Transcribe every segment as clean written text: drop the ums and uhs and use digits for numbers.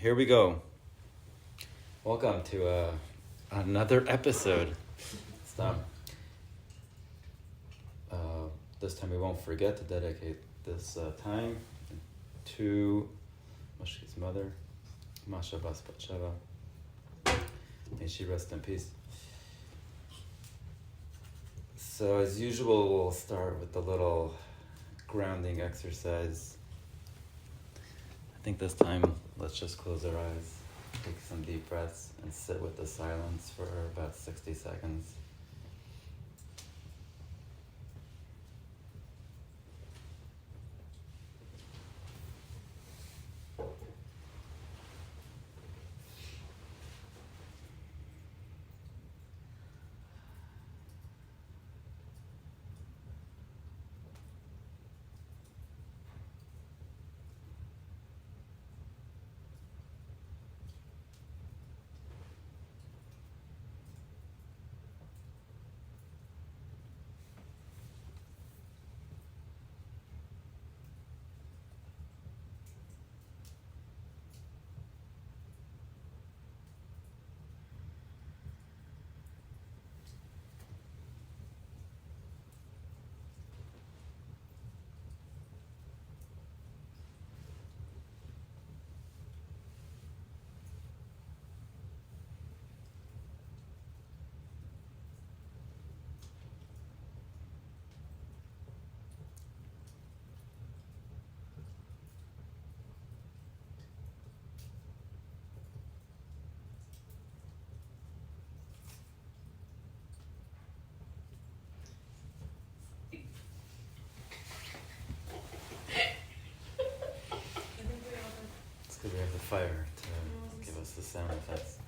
Here we go. Welcome to another episode. Stop. This time we won't forget to dedicate this time to Moshe's mother, Masha Bas Batsheva. May she rest in peace. So as usual, we'll start with a little grounding exercise. I think this time, let's just close our eyes, take some deep breaths, and sit with the silence for about 60 seconds. Because we have the fire to give us the sound effects.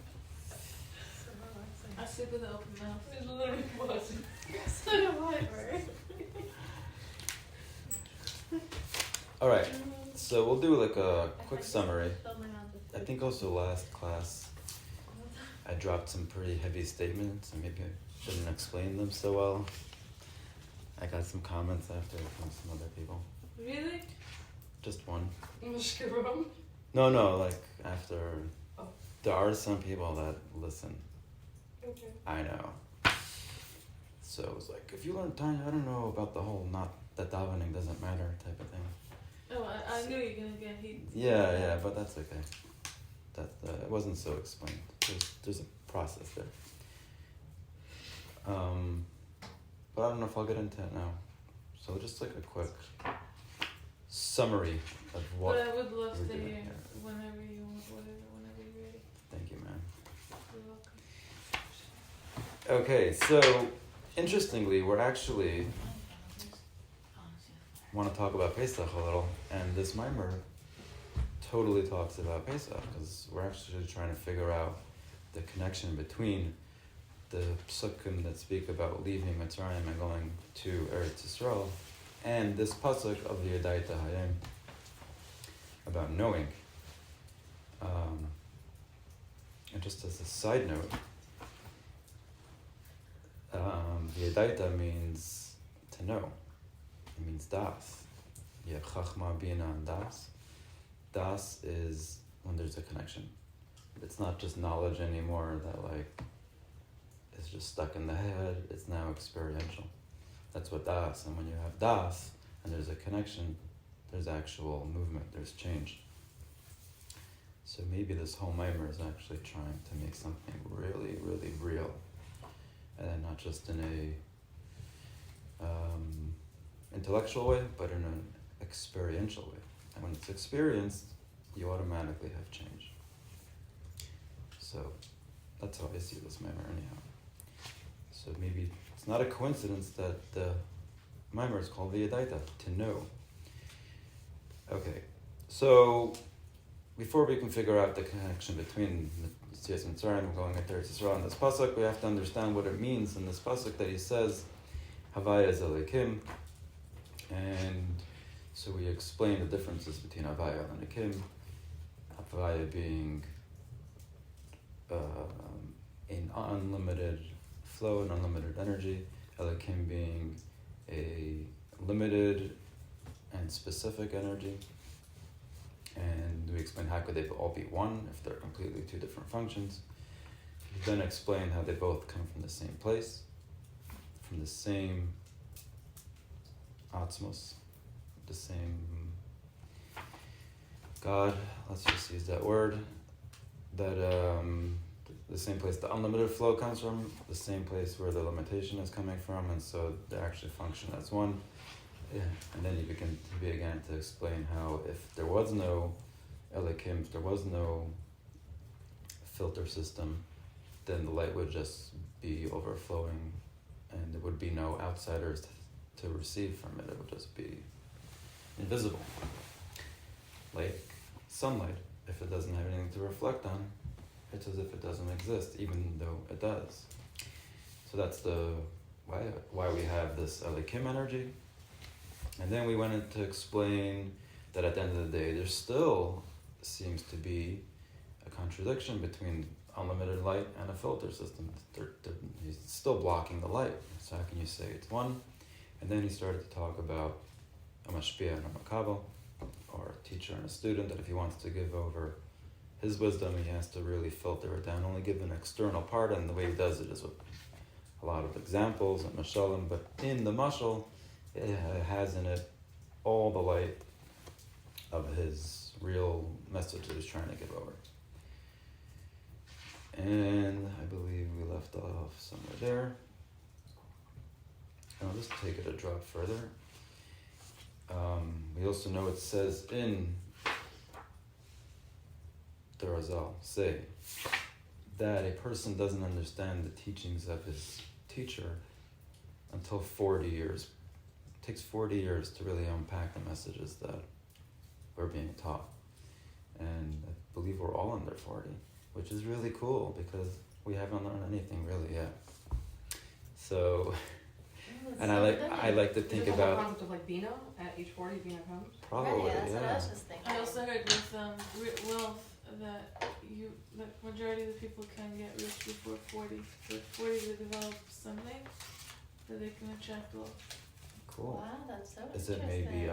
I sleep with an open mouth. It's literally buzzing. So do I, right? Alright, so we'll do like a quick summary. I think also last class I dropped some pretty heavy statements and maybe I didn't explain them so well. I got some comments after from some other people. Really? Just one. Mushroom? No, like after. Oh. There are some people that listen. Okay. I know. So it was like, if you learn Tanya, I don't know about the whole not that davening doesn't matter type of thing. Oh, I knew you were going to get heat. Yeah, but that's okay. It wasn't so explained. There's a process there. But I don't know if I'll get into it now. So just like a quick summary of what. But I would love we're to doing hear here. whenever you want, whenever you're ready. Thank you, man. You're welcome. Okay, so interestingly, we're actually want to talk about Pesach a little, and this mimer totally talks about Pesach because we're actually trying to figure out the connection between the psukim that speak about leaving Mitzrayim and going to Eretz Yisrael and this pasuk of Veyodata Hayim about knowing. And just as a side note, Veyodata means to know. It means das. You have chachma, bina, and das. Das is when there's a connection. It's not just knowledge anymore that like is just stuck in the head. It's now experiential. That's what das. And when you have das and there's a connection, there's actual movement. There's change. So maybe this whole mimer is actually trying to make something really, really real, and not just in a intellectual way, but in an experiential way. And when it's experienced, you automatically have change. So that's how I see this mimer anyhow. So maybe it's not a coincidence that the mimer is called Veyodata, to know. Okay, so before we can figure out the connection between Yetzias Mitzrayim going at Eretz Yisrael and this pasuk, we have to understand what it means in this pasuk that he says, Havaya is Elikim. And so we explain the differences between Havaya and Elikim. Havaya being an unlimited flow and unlimited energy. Elikim being a limited and specific energy. And we explained how could they all be one if they're completely two different functions. We then explained how they both come from the same place, from the same Atmos, the same God, let's just use that word, that the same place the unlimited flow comes from, the same place where the limitation is coming from, and so they actually function as one. Yeah. And then he began to explain how if there was no Elikim, if there was no filter system, then the light would just be overflowing and there would be no outsiders to receive from it. It would just be invisible. Like sunlight, if it doesn't have anything to reflect on, it's as if it doesn't exist, even though it does. So that's the why we have this Elikim energy. And then we went in to explain that at the end of the day, there still seems to be a contradiction between unlimited light and a filter system. He's still blocking the light. So how can you say it's one? And then he started to talk about a mashpia and a makabel, or a teacher and a student, that if he wants to give over his wisdom, he has to really filter it down, only give an external part, and the way he does it is with a lot of examples and mashalim, but in the mashal, it has in it all the light of his real message that he's trying to give over. And I believe we left off somewhere there. And I'll just take it a drop further. We also know it says in the Razal, say, that a person doesn't understand the teachings of his teacher until 40 years. It takes 40 years to really unpack the messages that we're being taught. And I believe we're all under 40, which is really cool because we haven't learned anything really yet. So, and I like to think about the concept of like Bino at age 40, Bino comes. Probably, right, that's what I was just thinking. I also heard with wealth that the majority of the people can get rich before 40. So at 40 they develop something that they can attract wealth. Cool. Wow, that's so Is interesting. it maybe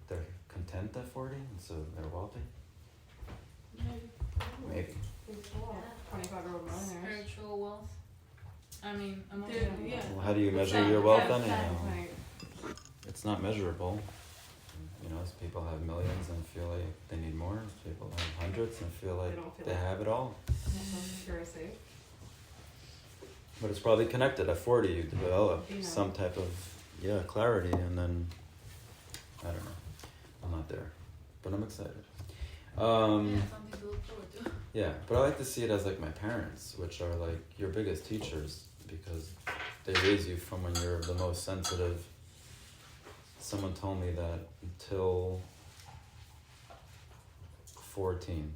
they're content at 40 and so they're wealthy? Maybe. Yeah. 25-year-old millionaires. Spiritual wealth. I mean, Yeah. Well, how do you measure your wealth anyhow? It's not measurable. You know, as people have millions and feel like they need more. People have hundreds and feel like they have it all. Very safe. But it's probably connected. At 40, you develop some type of clarity, and then I don't know. I'm not there, but I'm excited. something to look forward to. Yeah, but I like to see it as like my parents, which are like your biggest teachers because they raise you from when you're the most sensitive. Someone told me that until 14,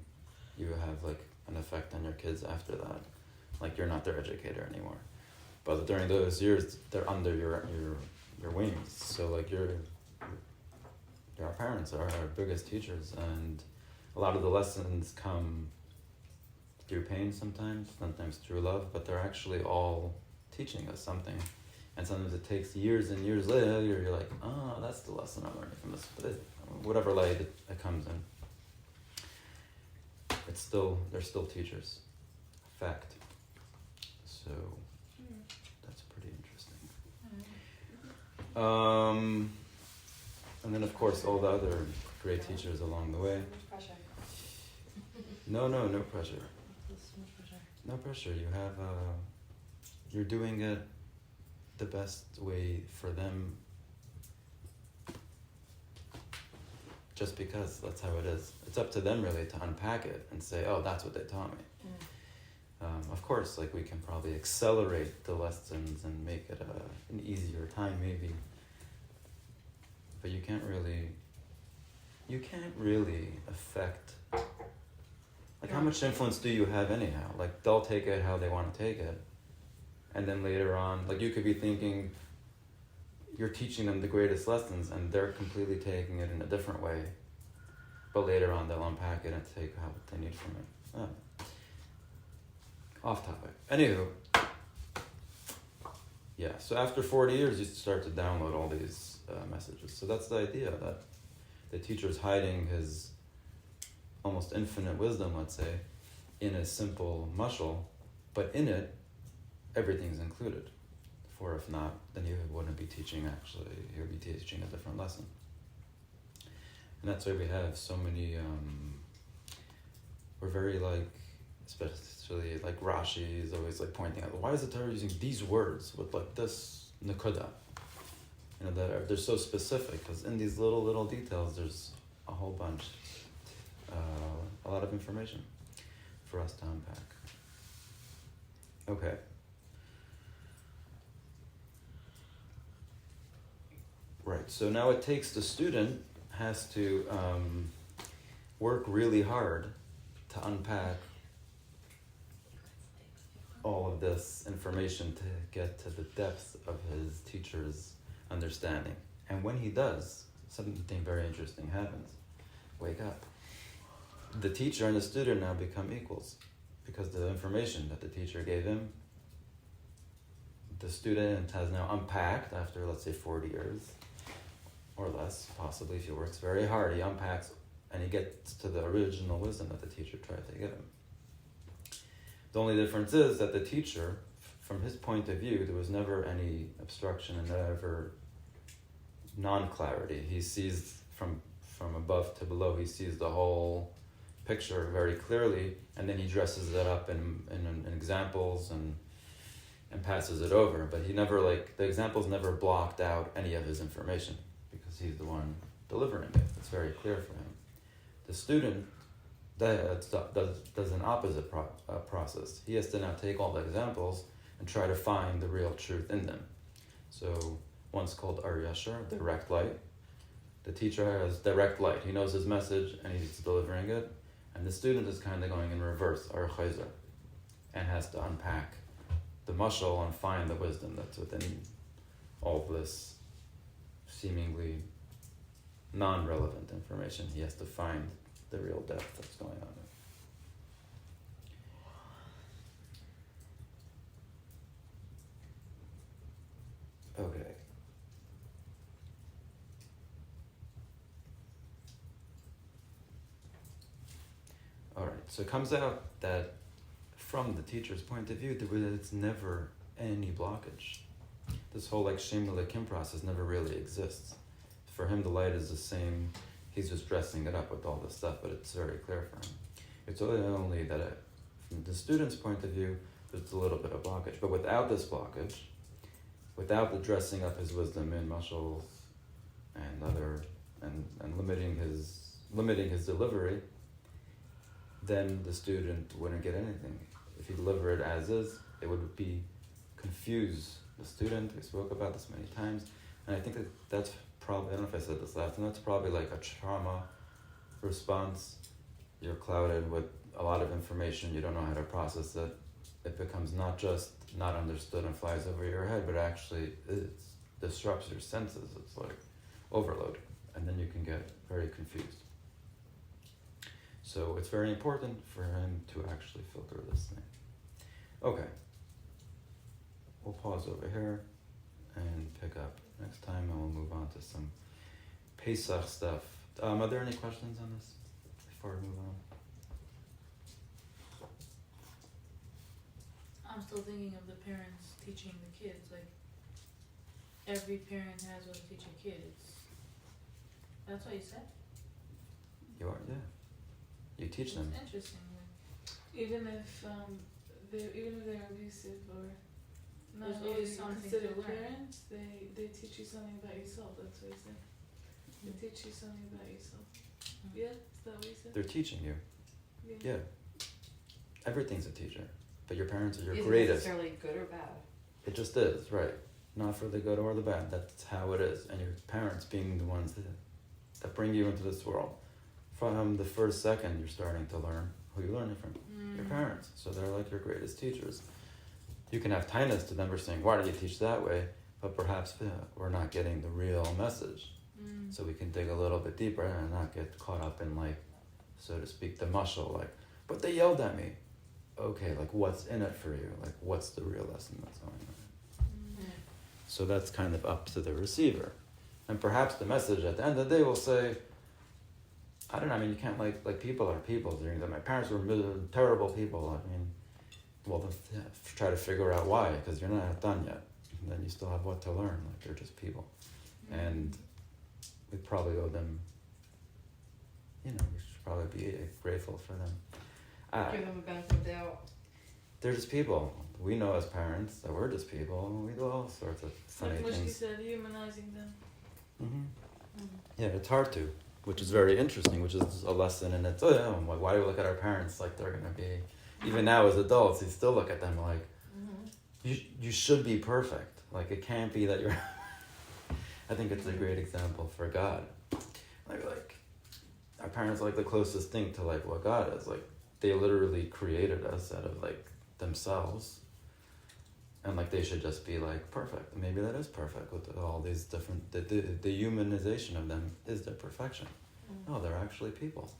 you have like an effect on your kids after that. Like you're not their educator anymore. But during those years, they're under your wings. So like our parents are our biggest teachers, and a lot of the lessons come through pain sometimes through love, but they're actually all teaching us something. And sometimes it takes years and years later, you're like, oh, that's the lesson I'm learning from this. But whatever light it comes in, they're still teachers. Fact. So that's pretty interesting. And then of course all the other great teachers along the way. Pressure. No pressure. No pressure. You have, you're doing it the best way for them just because that's how it is. It's up to them really to unpack it and say, oh, that's what they taught me. Of course, like we can probably accelerate the lessons and make it an easier time maybe. But you can't really affect, like how much influence do you have anyhow? Like they'll take it how they want to take it. And then later on, like you could be thinking you're teaching them the greatest lessons and they're completely taking it in a different way. But later on they'll unpack it and take how they need from it. Oh. Off topic. Anywho, yeah, so after 40 years you start to download all these messages. So that's the idea, that the teacher's hiding his almost infinite wisdom, let's say, in a simple mashal, but in it, everything's included. For if not, then you wouldn't be teaching actually, you would be teaching a different lesson. And that's why we have so many, we're very like, especially like Rashi is always like pointing out, why is the Torah using these words with like this nakuda? You know, they're so specific, because in these little details, there's a whole bunch, a lot of information for us to unpack. Okay. Right, so now it takes the student has to work really hard to unpack all of this information to get to the depth of his teacher's understanding. And when he does, something very interesting happens. Wake up. The teacher and the student now become equals, because the information that the teacher gave him, the student has now unpacked after, let's say, 40 years or less, possibly if he works very hard, he unpacks and he gets to the original wisdom that the teacher tried to give him. The only difference is that the teacher, from his point of view, there was never any obstruction and never non-clarity. He sees from above to below, he sees the whole picture very clearly, and then he dresses it up in examples and passes it over. But he never, the examples never blocked out any of his information, because he's the one delivering it. It's very clear for him. The student does an opposite process. He has to now take all the examples and try to find the real truth in them. So one's called Ar Yashar, direct light. The teacher has direct light. He knows his message and he's delivering it. And the student is kind of going in reverse, Ar Chayzer, and has to unpack the mashal and find the wisdom that's within all this seemingly non-relevant information. He has to find the real depth that's going on there. Okay. All right, so it comes out that from the teacher's point of view, it's never any blockage. This whole Shem Lekim process never really exists. For him, the light is the same. He's just dressing it up with all this stuff, but it's very clear for him. It's only that from the student's point of view, there's a little bit of blockage. But without this blockage, without the dressing up his wisdom in mashals and and limiting his delivery, then the student wouldn't get anything. If he delivered it as is, it would confuse the student. We spoke about this many times, and I think that's probably, I don't know if I said this last time, that's probably like a trauma response. You're clouded with a lot of information, you don't know how to process it. It becomes not just not understood and flies over your head, but actually it disrupts your senses. It's like overload, and then you can get very confused. So it's very important for him to actually filter this thing. Okay. We'll pause over here and pick up next time, and we'll move on to some Pesach stuff. Are there any questions on this before we move on? I'm still thinking of the parents teaching the kids. Every parent has what to teach a kid. That's what you said? You are, yeah. You teach them. It's interesting. Even if they're abusive or not There's really always something considered to learn. parents, they teach you something about yourself. That's what you said. They teach you something about yourself. Yeah, is that what you said? They're teaching you. Yeah. Everything's a teacher. But your parents are your Isn't greatest. necessarily good or bad. It just is, right. Not for the good or the bad. That's how it is. And your parents being the ones that bring you into this world. From the first second, you're starting to learn who you're learning from. Your parents. So they're like your greatest teachers. You can have kindness to them for saying, why do you teach that way? But perhaps we're not getting the real message. So we can dig a little bit deeper and not get caught up in, so to speak, the mashal. But they yelled at me. Okay, what's in it for you? What's the real lesson that's going on? So that's kind of up to the receiver. And perhaps the message at the end of the day will say, I don't know. I mean, you can't like people are people. My parents were terrible people. I mean, well, then try to figure out why, because you're not done yet. And then you still have what to learn. Like they're just people, and we probably owe them. We should probably be grateful for them. Give them a benefit of the doubt. They're just people. We know as parents that we're just people, and we do all sorts of funny Like Mushki things. said, humanizing them. Yeah, it's hard to, which is very interesting, which is a lesson in its own. Why do we look at our parents like they're going to be, even now as adults, you still look at them like, you should be perfect. Like, it can't be that you're... I think it's a great example for God. Like, our parents are like the closest thing to like what God is. Like, they literally created us out of like themselves. And like they should just be like perfect. And maybe that is perfect with all these different, the humanization of them is their perfection. Oh, they're actually people.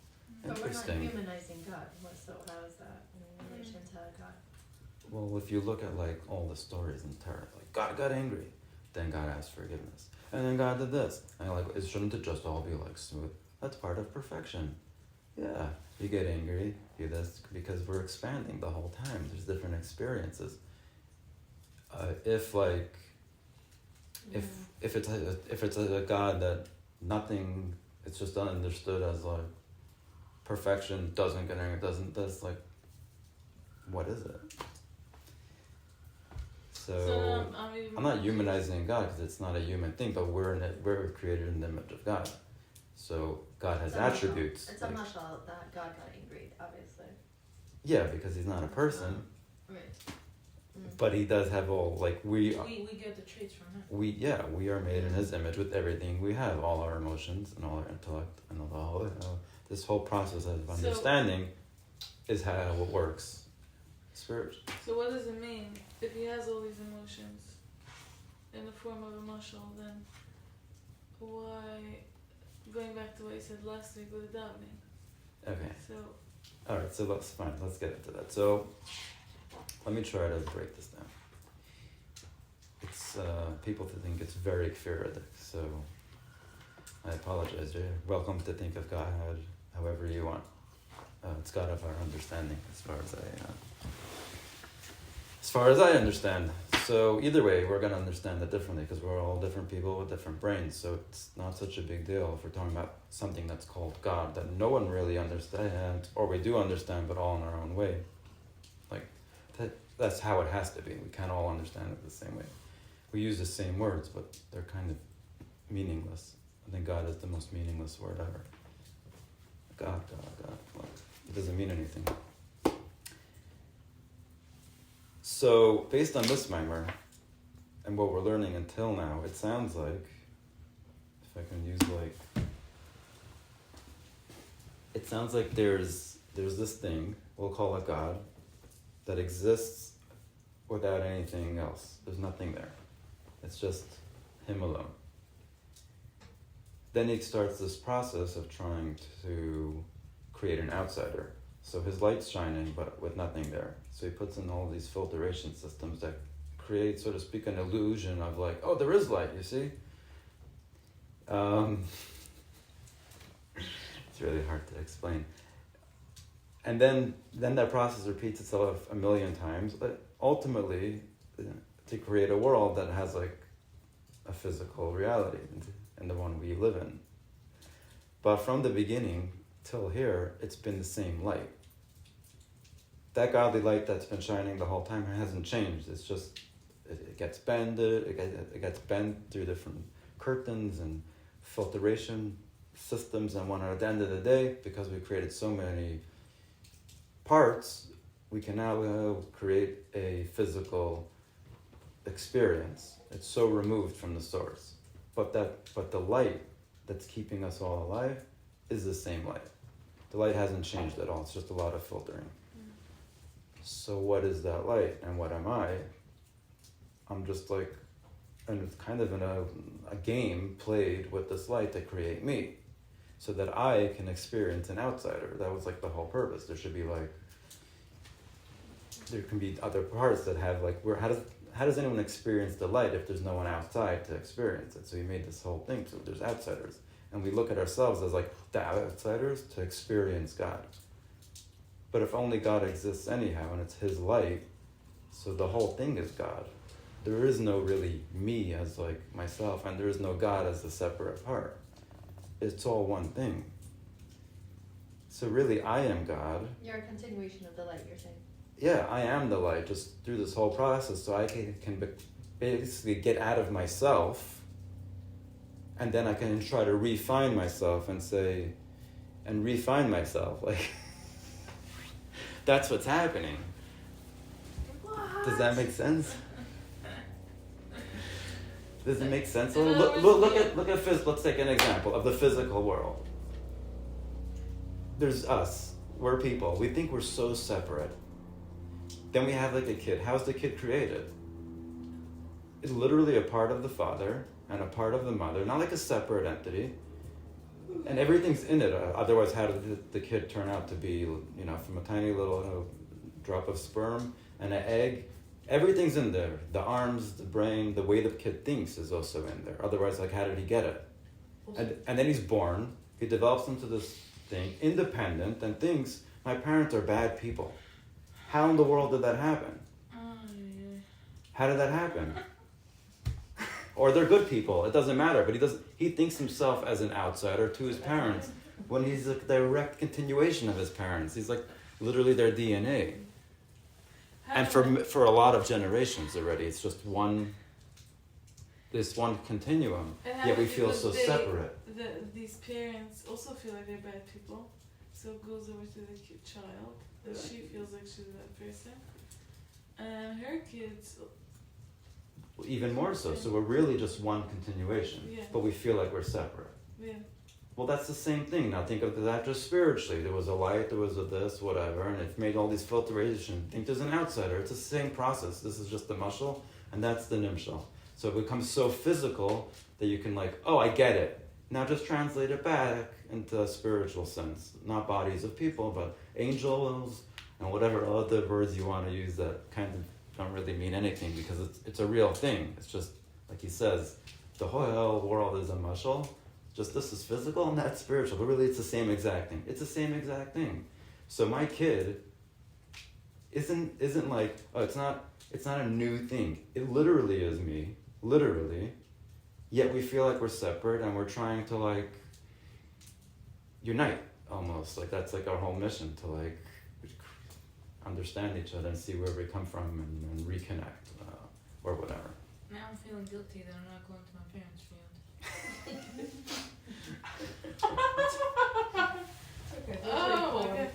But Interesting. we're not humanizing God. So how is that in relation to God? Well, if you look at like all the stories in Torah, like God got angry, then God asked forgiveness, and then God did this, and like it shouldn't it just all be like smooth? That's part of perfection. Yeah, you get angry, you this because we're expanding the whole time. There's different experiences. If it's a God that nothing, it's just understood as like perfection that's like, what is it? So I'm not humanizing God because it's not a human thing, but we're created in the image of God. So God has attributes. It's a mashal that God got angry, obviously. Yeah, because he's not a person. Right. But he does have all, like We get the traits from him. We are made in his image with everything we have, all our emotions and all our intellect and all this whole process of understanding is how it works spiritually. So what does it mean if he has all these emotions in the form of a mushal? Then why, going back to what you said last week, what did that mean? Okay. So All right. So let's get into that. So let me try to break this down. It's people to think it's very kfiradic, so I apologize. You're welcome to think of God however you want. It's God of our understanding, as far as I understand. So either way, we're going to understand it differently because we're all different people with different brains. So it's not such a big deal if we're talking about something that's called God that no one really understands, or we do understand, but all in our own way. Like that's how it has to be. We can't all understand it the same way. We use the same words, but they're kind of meaningless. I think God is the most meaningless word ever. God. Like, it doesn't mean anything. So, based on this mimer, and what we're learning until now, it sounds like, if I can use it sounds like there's this thing, we'll call it God, that exists without anything else. There's nothing there. It's just him alone. Then he starts this process of trying to create an outsider. So his light's shining, but with nothing there. So he puts in all these filtration systems that create, so to speak, an illusion of like, oh, there is light, you see? It's really hard to explain. And then that process repeats itself a million times, but ultimately to create a world that has like a physical reality and the one we live in. But from the beginning till here, it's been the same light. That godly light that's been shining the whole time hasn't changed. It's just, it gets bended, it gets bent through different curtains and filtration systems, and at the end of the day, because we created so many parts, we can now create a physical experience. It's so removed from the source. But the light that's keeping us all alive is the same light. The light hasn't changed at all. It's just a lot of filtering. So what is that light and what am I? I'm just like, and it's kind of in a game played with this light to create me, so that I can experience an outsider. That was like the whole purpose. There should be like, there can be other parts that have like, how does anyone experience the light if there's no one outside to experience it? So he made this whole thing, so there's outsiders. and we look at ourselves as like the outsiders to experience God. But if only God exists anyhow, and it's his light, so the whole thing is God. There is no really me as like myself, and there is no God as a separate part. It's all one thing. So really, I am God. You're a continuation of the light, you're saying. Yeah, I am the light just through this whole process, so I can basically get out of myself, and then I can try to refine myself and refine myself. Like, that's what's happening. What? Does that make sense? Does it make sense? In other Look words, at let's take an example of the physical world. There's us. We're people. We think we're so separate. Then we have like a kid. How's the kid created? It's literally a part of the father and a part of the mother, not like a separate entity. And everything's in it. Otherwise, how did the kid turn out to be, from a tiny little drop of sperm and an egg? Everything's in there. The arms, the brain, the way the kid thinks is also in there. Otherwise, like, how did he get it? And then he's born. He develops into this thing, independent, and thinks, my parents are bad people. How in the world did that happen? How did that happen? Or they're good people. It doesn't matter. But he thinks himself as an outsider to his parents when he's a direct continuation of his parents. He's like literally their DNA. And for a lot of generations already, it's just this one continuum. Yet we feel so separate. These parents also feel like they're bad people, so it goes over to the child. That she feels like she's a bad person, and her kids. Even more so. So we're really just one continuation, but we feel like we're separate. Yeah. Well, that's the same thing. Now think of that just spiritually. There was a light, there was a this, whatever, and it's made all these filtration. Think there's an outsider. It's the same process. This is just the mushal, and that's the nimshal. So it becomes so physical that you can I get it. Now just translate it back into a spiritual sense. Not bodies of people, but angels and whatever other words you want to use that kind of don't really mean anything because it's a real thing. It's just, like he says, the whole world is a mushal. Just this is physical and that's spiritual, but really it's the same exact thing. It's the same exact thing. So my kid isn't like, it's not a new thing. It literally is me, literally. Yet we feel like we're separate and we're trying to unite almost. Like that's like our whole mission to understand each other and see where we come from and reconnect or whatever. Now I'm feeling guilty that I'm not going to my parents' field. Okay, Oh, okay.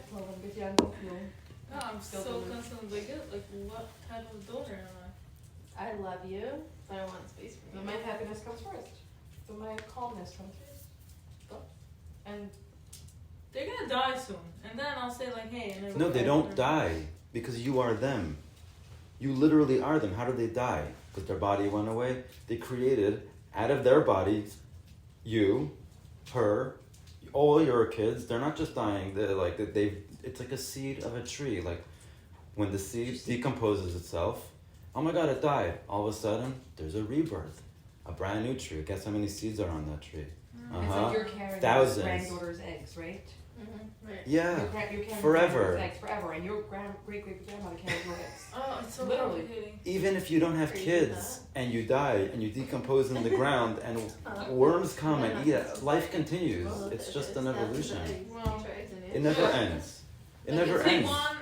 No, I'm so constantly good. Like, what type of daughter am I love you, but I want space for But you. my happiness comes first. But my calmness comes first. And They're gonna die soon, and then I'll say hey. And No, they don't die because you are them. You literally are them. How did they die? Because their body went away. They created out of their bodies you, her, all your kids. They're not just dying. It's like a seed of a tree. Like when the seed decomposes itself, oh my God, it died. All of a sudden, there's a rebirth, a brand new tree. Guess how many seeds are on that tree? it's like you're carrying Thousands. your granddaughter's eggs, right? Right. Yeah, You're carrying forever. your grandmother's eggs forever, and your great-great-grandmother carried your eggs. Oh, it's so Literally. complicating. Even if you don't have Crazy kids and you die and you decompose in the ground and worms come and eat it, life continues. It's just an evolution. Wow. It never ends. It never it's ends. one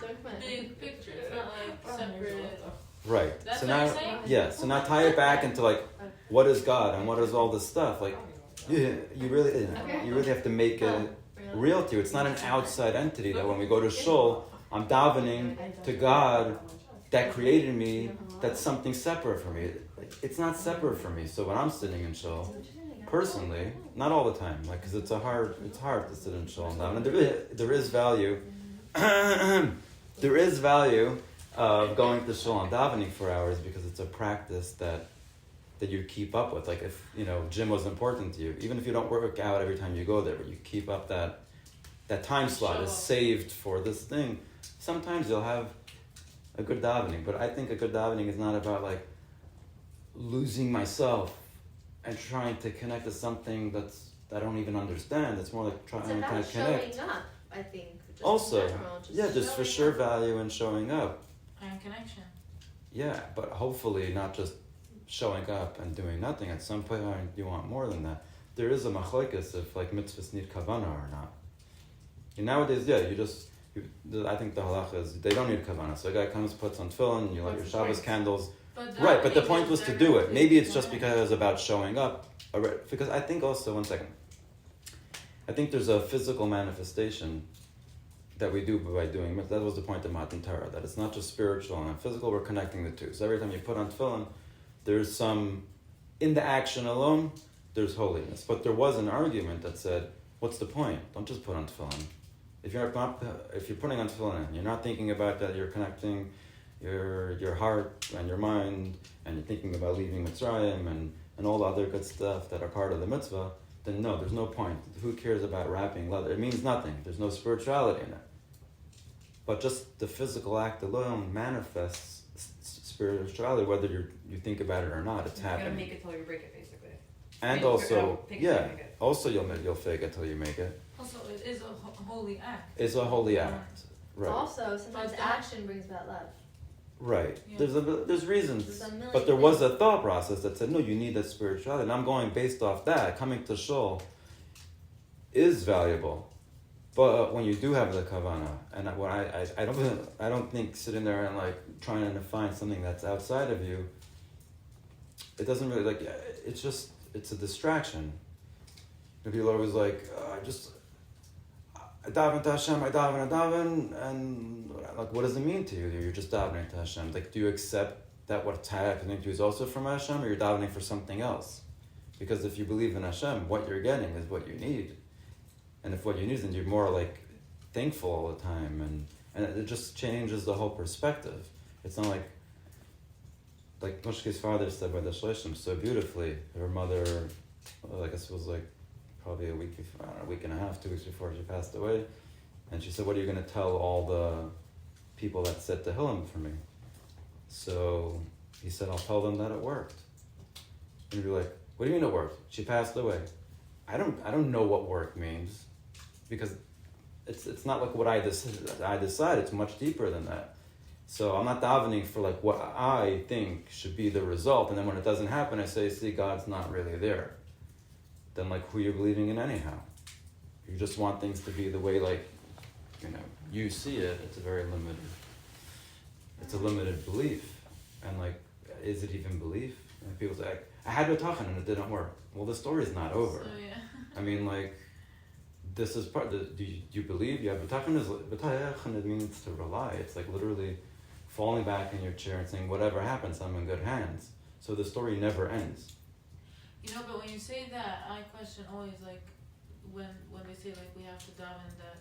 big picture. It's not separate. Right. That's So what now, you're saying? yeah. So now tie it back into what is God and what is all this stuff? You really have to make it real to you. It's not an outside entity that when we go to shul, I'm davening to God that created me. That's something separate from me. It's not separate from me. So when I'm sitting in shul, personally, not all the time, because it's hard to sit in shul and daven. And there is value. There is value of going to shul and davening for hours because it's a practice that you keep up with. Like if gym was important to you, even if you don't work out every time you go there, but you keep up that time slot is saved for this thing. Sometimes you'll have a good davening, but I think a good davening is not about losing myself and trying to connect to something that's I don't even understand. It's more like It's trying about to connect. showing up, I think. Just Also, in general, just just for showing sure up. value in showing up. And connection. Yeah, but hopefully not just showing up and doing nothing. At some point, you want more than that. There is a machlokes if like mitzvahs need kavana or not. And nowadays, I think the halacha is they don't need kavana. So a guy comes, puts on tefillin, you light your What's the Shabbos point? candles. But Right, but the point is was to very do it. Maybe it's just important. because it was about showing up. Because I think also, one second. I think there's a physical manifestation that we do by doing it. That was the point of Matan Torah, that it's not just spiritual and physical, we're connecting the two. So every time you put on tefillin, there's some, in the action alone, there's holiness. But there was an argument that said, what's the point? Don't just put on tefillin. If you're putting on tefillin and you're not thinking about that, you're connecting your heart and your mind, and you're thinking about leaving Mitzrayim and all the other good stuff that are part of the mitzvah, then no, there's no point. Who cares about wrapping leather? It means nothing. There's no spirituality in it. But just the physical act alone manifests spirituality, whether you think about it or not. It's You're happening. gonna make it till you break it, basically. And You also, pick it till you make it. also you'll fake it till you make it. Also, it is a holy act. It's a holy act, right? Also, sometimes But that- action brings about love. Right. Yeah. There's reasons, There's a million but there was a things. thought process that said no, you need that spirituality, and I'm going based off that. Coming to shul is valuable, but when you do have the kavana, and what I don't think sitting there and like trying to find something that's outside of you, it doesn't really like. It's a distraction. And people are always like, I daven to Hashem, I daven, and like, what does it mean to you? You're just davening to Hashem. Like, do you accept that what's happening to you is also from Hashem, or you're davening for something else? Because if you believe in Hashem, what you're getting is what you need. And if what you need is, then you're more like thankful all the time, and it just changes the whole perspective. It's not like Moshke's father said by the Shleshim so beautifully. Her mother, I guess it was like probably a week and a half, 2 weeks before she passed away, and she said, "What are you going to tell all the people that said Tehillim for me?" So he said, "I'll tell them that it worked." And you'd be like, "What do you mean it worked? She passed away." I don't know what work means, because it's not like what I decide. It's much deeper than that. So I'm not davening for like what I think should be the result, and then when it doesn't happen, I say, "See, God's not really there." Then like, who you're believing in anyhow? You just want things to be the way you see it. It's a very limited. It's a limited belief, and like, is it even belief? And people say, "I had B'tachon and it didn't work." Well, the story's not over. So yeah. I mean, like, this is part. Do you believe? You have B'tachon. It means to rely. It's like literally falling back in your chair and saying, "Whatever happens, I'm in good hands." So the story never ends. You know, but when you say that, I question always like when they say like we have to daven that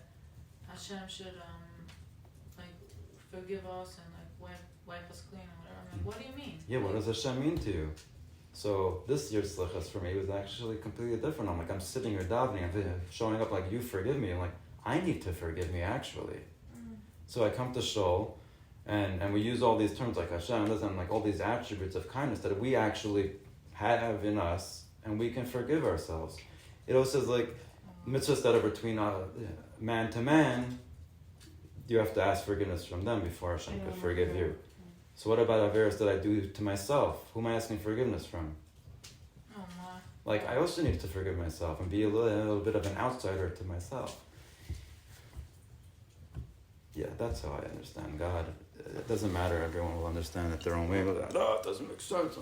Hashem should like forgive us and like wipe us clean or whatever. I'm like, what do you mean? Yeah, what Like, does Hashem mean to you? So this year's slichas for me was actually completely different. I'm sitting here davening, I'm showing up like, "You forgive me." I'm like, I need to forgive me actually. So I come to shul, and we use all these terms like Hashem, and like all these attributes of kindness that we actually have in us, and we can forgive ourselves. It also says like mitzvahs that are between man to man, you have to ask forgiveness from them before Hashem could forgive you. So what about averos that I do to myself? Who am I asking forgiveness from? oh my. Like, I also need to forgive myself and be a little bit of an outsider to myself. Yeah, that's how I understand God. It doesn't matter. Everyone will understand it their own way. But it doesn't make sense.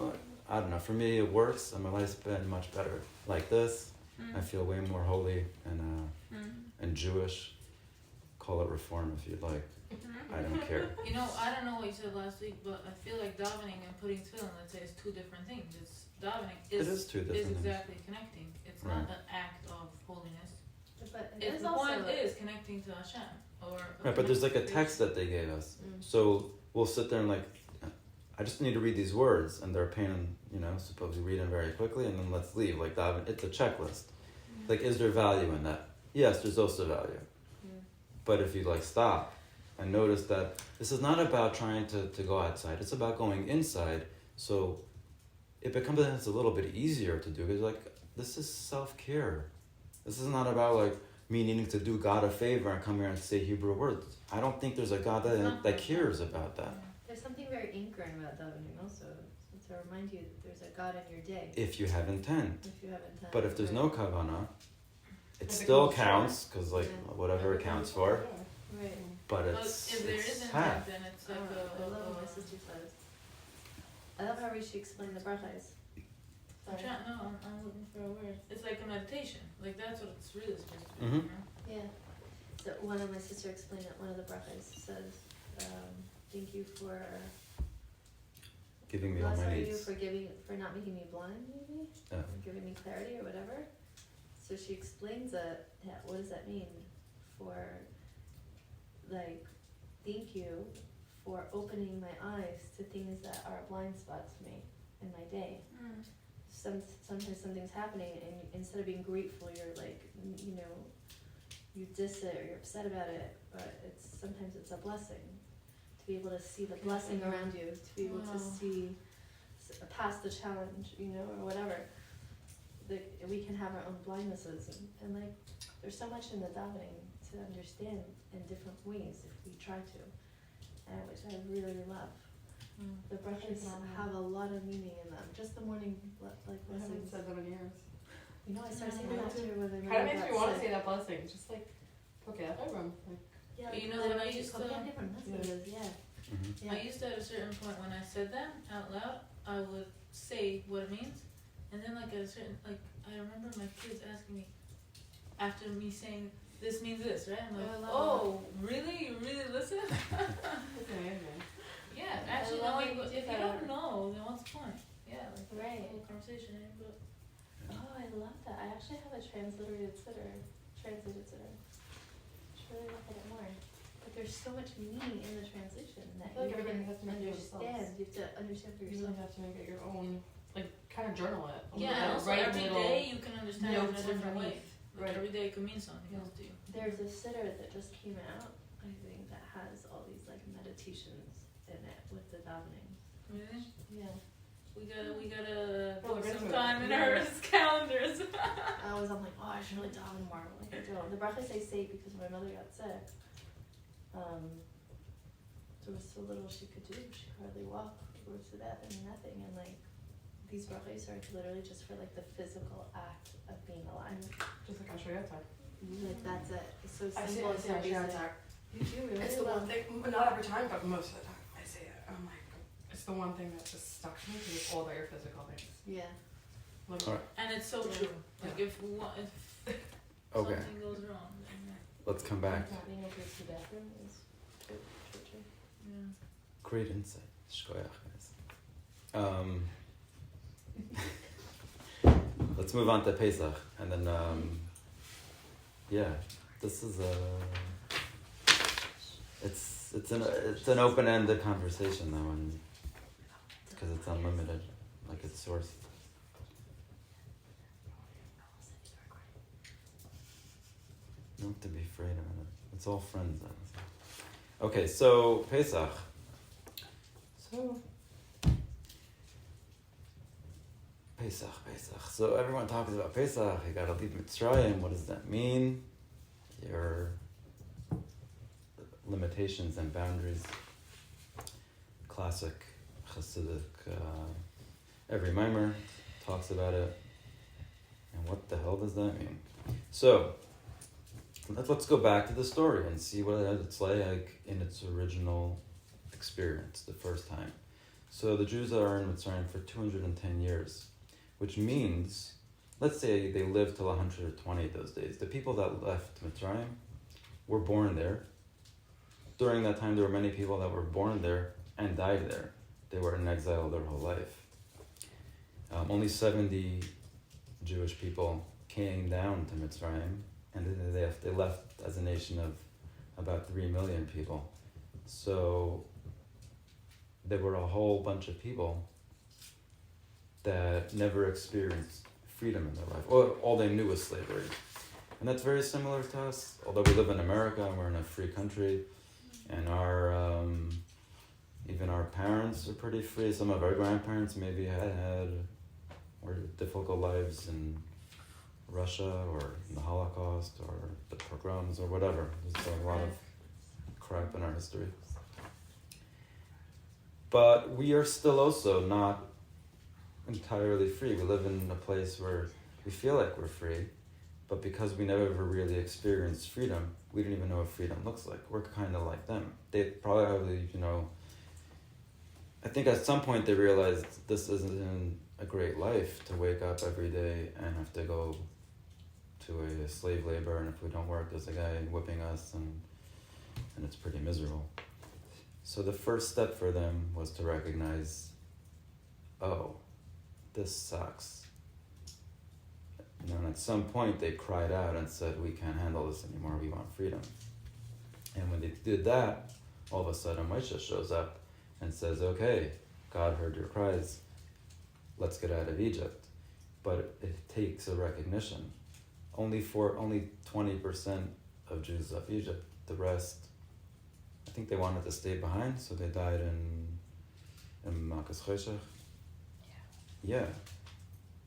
I don't know. For me, it works, and my life's been much better. Like this, I feel way more holy and Jewish. Call it reform if you'd like. I don't care. You know, I don't know what you said last week, but I feel like davening and putting tefillin, let's say, is two different things. It's davening It is two different things. exactly connecting. It's Right. not an act of holiness. But it If is the also point is connecting to Hashem or Right, but there's like a text that they gave us. So we'll sit there and like, I just need to read these words, and they're a pain, supposed to read them very quickly, and then let's leave. Like that, it's a checklist. Like, is there value in that? Yes, there's also value. But if you like stop and notice that this is not about trying to go outside, it's about going inside. So it becomes a little bit easier to do, because like, this is self-care. This is not about like me needing to do God a favor and come here and say Hebrew words. I don't think there's a God that cares about that. There's something very anchoring about davening also. To remind you that there's a God in your day. If you have intent. If you have intent. But if there's no kavanah, it It still becomes counts, because like Yeah. whatever it counts for, Right. but But it's if there it's isn't half. that, then it's I like love what my sister says. I love how she explained the brachas. I'm looking for a word. It's like a meditation. Like that's what it's really supposed to be. Mhm. You know? Yeah. So one of my sister explained it. One of the brachas says, "Thank you for Giving me all blessed my are you needs. for not making me blind, maybe, Yeah. or giving me clarity or whatever." So she explains it. Yeah, what does that mean? For like, thank you for opening my eyes to things that are a blind spot to me in my day. Mm. Sometimes something's happening and instead of being grateful, you're like, you know, you diss it or you're upset about it, but sometimes it's a blessing to be able to see the blessing around you, to be able to Wow. see past the challenge, you know, or whatever. We can have our own blindnesses and like there's so much in the davening to understand in different ways if we try to, which I really love. The brachas have a lot of meaning in them. Just the morning, like I haven't blessings. said them in years. You know, I started No, saying me that too. after when my Kind of mother makes me got want to sick. say that blessing. Just like, okay, I everyone. Like, Yeah, But you know like, what I literally used we have to- different messages. Yeah. Mhm. Yeah. I used to at a certain point when I said them out loud, I would say what it means, and then like at a certain I remember my kids asking me after me saying this means this, right? I'm like, I love oh, really? You really listen? it's amazing. Yeah, I actually, love knowing when you do if you that. don't know, then what's the point? Yeah, like Right. a whole conversation. But Oh, I love that. I actually have a translated sitter. Should really look at it more. But there's so much meaning in the translation that I feel like you everybody can has to make it understand. themselves. You have to understand for You yourself. really have to make it your own. Like, kind of journal it. yeah, and also write every little day you can understand it in a notes different way. underneath. Like Right. every day it can mean something Yeah. else to you. There's a sitter that just came out, I think, that has all these like meditations in it with the davening. Really? Yeah. We gotta Oh, put look some into it. time in Yeah. our calendars. I'm like, oh, I should really daven more. Like I don't. The brachas I say because when my mother got sick, there was so little she could do. She could hardly walk, rose to death, and nothing. And like, these brachas are literally just for like the physical act of being alive. Just like Ashwayata. Like that's it. It's so I say simple. It's so basic. Ashwayata. You do really? It's the one thing, not every time, but most of the time I say it. I'm like, it's the one thing that just stuck to me because it's all about your physical things. Yeah. Literally. Alright. And it's so Yeah. true. Like if Okay, something goes wrong, then let's come back. Being able to use the bathroom is torture. yeah. Great insight. Shkoyach, guys. Let's move on to Pesach, and then yeah, this is it's an open-ended conversation though, and because it's unlimited, like it's sourced. No to be afraid of it. It's all friends then. Okay, so Pesach. So Pesach. So everyone talks about Pesach. You gotta leave Mitzrayim. What does that mean? Your limitations and boundaries. Classic Hasidic. Every mimer talks about it. And what the hell does that mean? So let's go back to the story and see what it's like in its original experience, the first time. So the Jews are in Mitzrayim for 210 years, which means, let's say they lived till 120 those days. The people that left Mitzrayim were born there. During that time, there were many people that were born there and died there. They were in exile their whole life. Only 70 Jewish people came down to Mitzrayim, and they left as a nation of about 3 million people. So there were a whole bunch of people that never experienced freedom in their life. All they knew was slavery. And that's very similar to us, although we live in America and we're in a free country, and even our parents are pretty free. Some of our grandparents maybe had more difficult lives, and Russia or the Holocaust or the pogroms or whatever. There's a lot of crap in our history. But we are still also not entirely free. We live in a place where we feel like we're free, but because we never really experienced freedom, we don't even know what freedom looks like. We're kind of like them. They probably, I think at some point they realized this isn't a great life to wake up every day and have to go to a slave labor, and if we don't work, there's a guy whipping us, and it's pretty miserable. So the first step for them was to recognize, oh, this sucks. And at some point they cried out and said, we can't handle this anymore, we want freedom. And when they did that, all of a sudden Moshe shows up and says, okay, God heard your cries, let's get out of Egypt. But it takes a recognition. Only 20% of Jews left Egypt. The rest, I think they wanted to stay behind, so they died in Malchus Choshech. Yeah.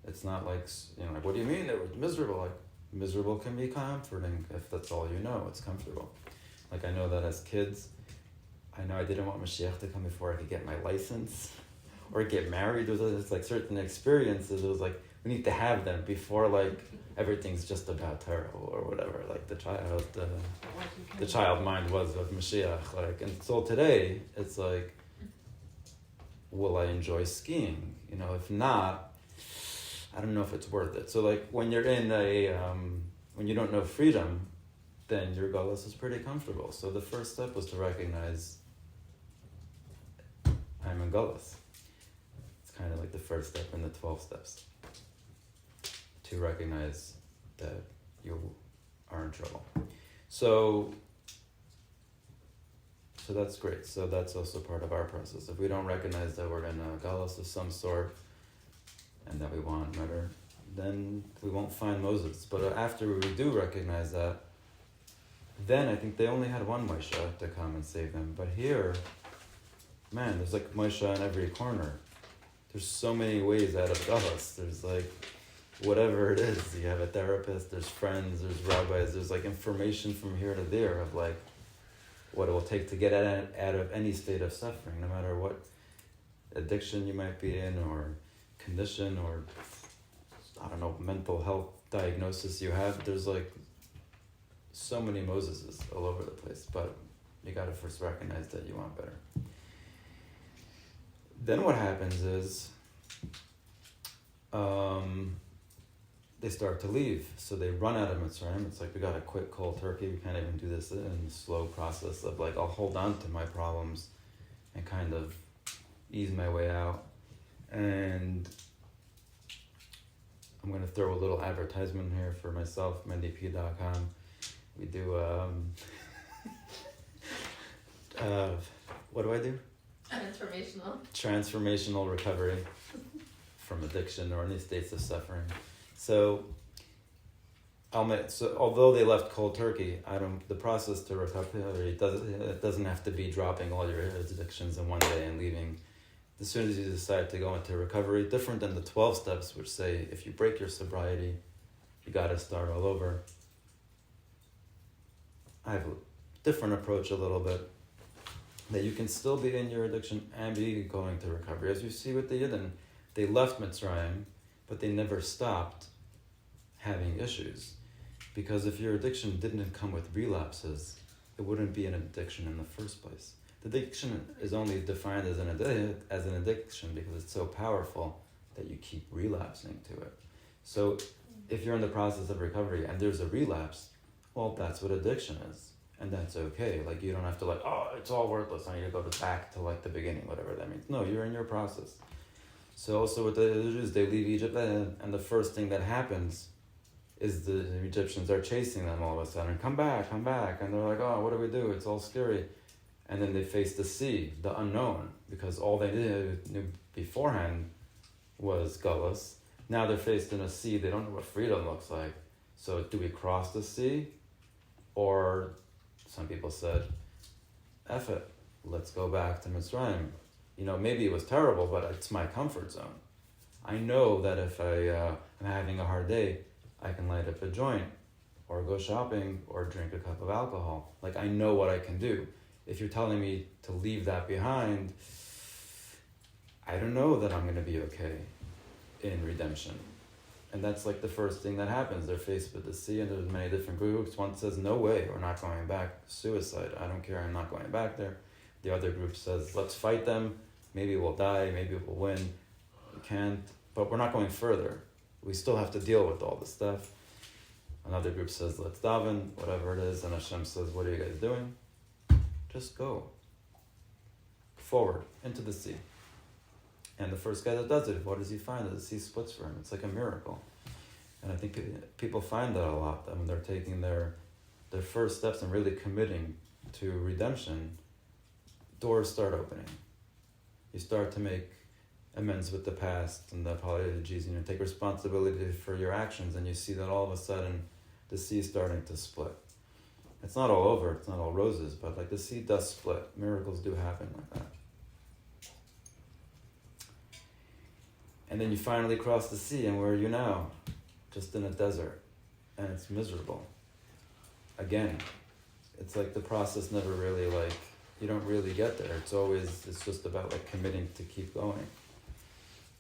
It's not like, like, what do you mean they were miserable? Like, miserable can be comforting if that's all you know. It's comfortable. Like, I know that as kids, I know I didn't want Mashiach to come before I could get my license or get married. There's like certain experiences. It was like, we need to have them before like everything's just about Torah or whatever. Like the child mind was of Mashiach. Like, and so today it's like, will I enjoy skiing? If not, I don't know if it's worth it. So like when you're in when you don't know freedom, then your galus is pretty comfortable. So the first step was to recognize I'm in galus. It's kind of like the first step in the 12 steps. To recognize that you are in trouble. So that's great. So that's also part of our process. If we don't recognize that we're in a galus of some sort, and that we want better, then we won't find Moses. But after we do recognize that, then I think they only had one Moshe to come and save them. But here, man, there's like Moshe in every corner. There's so many ways out of Galus. There's like, whatever it is, you have a therapist, there's friends, there's rabbis, there's like information from here to there of like what it will take to get out of any state of suffering, no matter what addiction you might be in or condition or, I don't know, mental health diagnosis you have. There's like so many Moseses all over the place, but you got to first recognize that you want better. Then what happens is they start to leave, so they run out of Mitzrayim. It's like, we got to quit cold turkey. We can't even do this in the slow process of like, I'll hold on to my problems and kind of ease my way out. And I'm going to throw a little advertisement here for myself, mendp.com. We do, what do I do? Transformational recovery from addiction or any states of suffering. So although they left cold turkey, the process to recovery doesn't have to be dropping all your addictions in one day and leaving. As soon as you decide to go into recovery, different than the 12 steps, which say if you break your sobriety, you got to start all over. I have a different approach a little bit, that you can still be in your addiction and be going to recovery. As you see with the Yidden, they left Mitzrayim, but they never stopped having issues. Because if your addiction didn't come with relapses, it wouldn't be an addiction in the first place. The addiction is only defined as an addiction because it's so powerful that you keep relapsing to it. So if you're in the process of recovery and there's a relapse, well, that's what addiction is. And that's okay. Like, you don't have to like, oh, it's all worthless, I need to go back to like the beginning, whatever that means. No, you're in your process. So also with the Jews, they leave Egypt, and the first thing that happens is the Egyptians are chasing them all of a sudden. Come back. And they're like, oh, what do we do? It's all scary. And then they face the sea, the unknown, because all they knew beforehand was Galus. Now they're faced in a sea, they don't know what freedom looks like. So do we cross the sea? Or some people said, F it, let's go back to Mitzrayim. Maybe it was terrible, but it's my comfort zone. I know that if I'm having a hard day, I can light up a joint, or go shopping, or drink a cup of alcohol. Like, I know what I can do. If you're telling me to leave that behind, I don't know that I'm going to be okay in redemption. And that's like the first thing that happens. They're faced with the sea, and there's many different groups. One says, no way, we're not going back. Suicide, I don't care, I'm not going back there. The other group says, let's fight them. Maybe we'll die, maybe we'll win. We can't, but we're not going further. We still have to deal with all this stuff. Another group says, let's daven, whatever it is. And Hashem says, what are you guys doing? Just go forward into the sea. And the first guy that does it, what does he find? The sea splits for him. It's like a miracle. And I think people find that a lot. When they're taking their first steps and really committing to redemption, doors start opening. You start to make amends with the past and the apologies, and you take responsibility for your actions, and you see that all of a sudden the sea is starting to split. It's not all over, it's not all roses, but like the sea does split. Miracles do happen like that. And then you finally cross the sea, and where are you now? Just in a desert, and it's miserable. Again, it's like the process never really you don't really get there. It's just about like committing to keep going.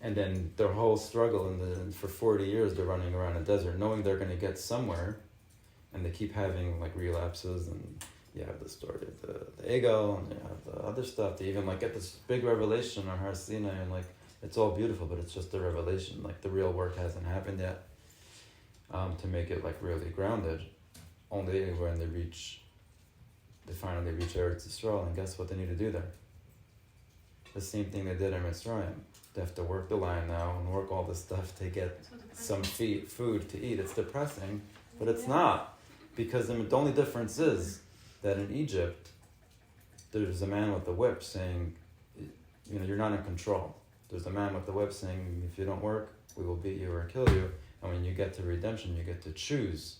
And then their whole struggle, for 40 years they're running around a desert, knowing they're going to get somewhere, and they keep having like relapses, and you have the story of the ego, and you have the other stuff. They even like get this big revelation on Har Sinai, and like it's all beautiful, but it's just a revelation. Like the real work hasn't happened yet to make it like really grounded. Only when they finally reach Eretz Yisrael, and guess what they need to do there? The same thing they did in Mitzrayim. They have to work the land now and work all this stuff to get some food to eat. It's depressing, but it's not. Because the only difference is that in Egypt, there's a man with a whip saying, you're not in control. There's a man with the whip saying, if you don't work, we will beat you or kill you. And when you get to redemption, you get to choose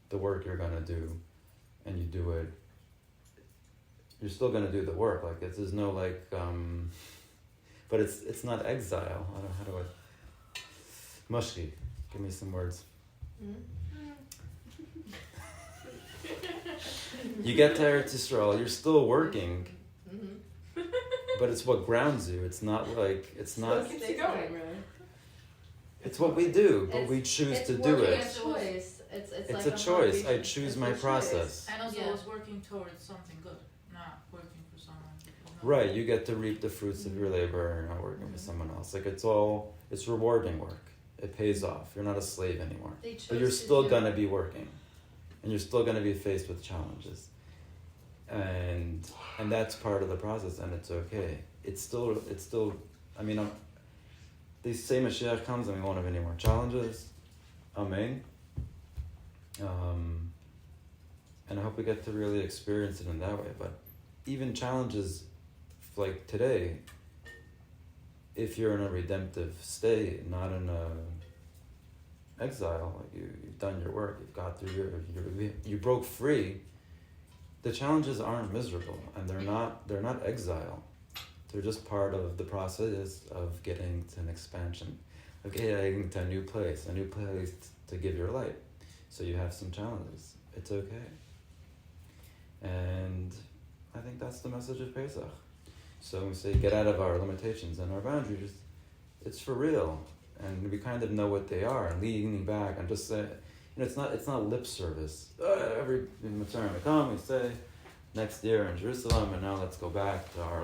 the work you're going to do, and you do it. You're still going to do the work. Like, there's no but it's not exile. I don't know, how do I... Mushki, give me some words. You get to Eretz Yisrael, you're still working, but it's what grounds you. It's not like, it's not... What keeps you going, really? It's what we do, but we choose to do it. It's a choice. It's like a choice. I motivation. choose It's my a choice. process. And also Yeah. it's working towards something good, not working for someone. Right, you get to reap the fruits of your labor, you're not working for someone else. Like it's rewarding work. It pays off. You're not a slave anymore. They chose But you're to still do gonna it. be working. And you're still gonna be faced with challenges. And that's part of the process, and it's okay. It's still they say Mashiach comes and we won't have any more challenges. Amen. And I hope we get to really experience it in that way. But even challenges like today, if you're in a redemptive state, not in a exile, like you've done your work, you've got through you broke free, the challenges aren't miserable, and they're not exile. They're just part of the process of getting to an expansion, of getting to a new place to give your light. So you have some challenges. It's okay. And I think that's the message of Pesach. So we say get out of our limitations and our boundaries. It's for real, and we kind of know what they are. And leaning back and just say, it's not lip service. Every time we come, we say next year in Jerusalem, and now let's go back to our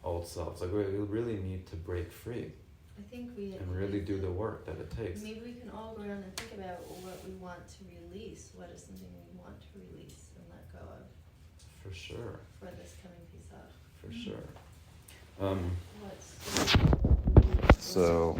old selves. Like we really need to break free. I think we and really do the work that it takes. Maybe we can all go around and think about what we want to release. What is something we want to release and let go of? For sure. For this coming Pesach. For sure. What's So